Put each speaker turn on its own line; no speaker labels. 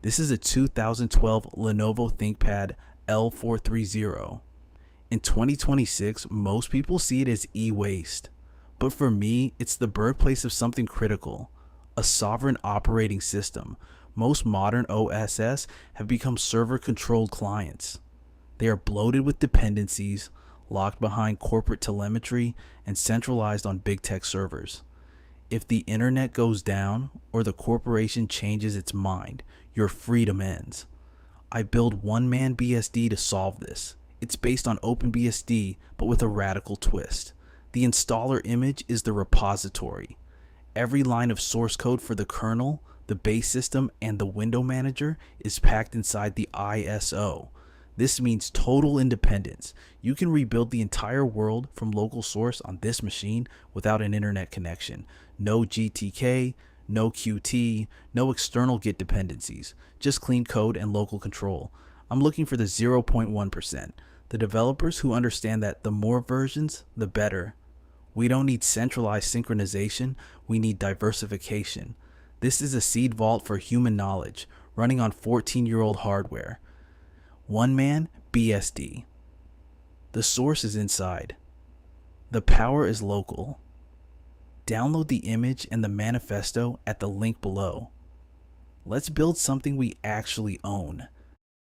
This is a 2012 Lenovo Thinkpad L430. In 2026, most people see it as e-waste. But for me, it's the birthplace of something critical, a sovereign operating system. Most modern OSs have become server-controlled clients. They are bloated with dependencies, locked behind corporate telemetry, and centralized on big tech servers. If the internet goes down or the corporation changes its mind, your freedom ends. I built OneManBSD to solve this. It's based on OpenBSD, but with a radical twist. The installer image is the repository. Every line of source code for the kernel, the base system, and the window manager is packed inside the ISO. This means total independence. You can rebuild the entire world from local source on this machine without an internet connection. No GTK, no Qt, no external Git dependencies, just clean code and local control. I'm looking for the 0.1%, the developers who understand that the more versions, the better. We don't need centralized synchronization, we need diversification. This is a seed vault for human knowledge, running on 14-year-old hardware. OneManBSD. The source is inside. The power is local. Download the image and the manifesto at the link below. Let's build something we actually own.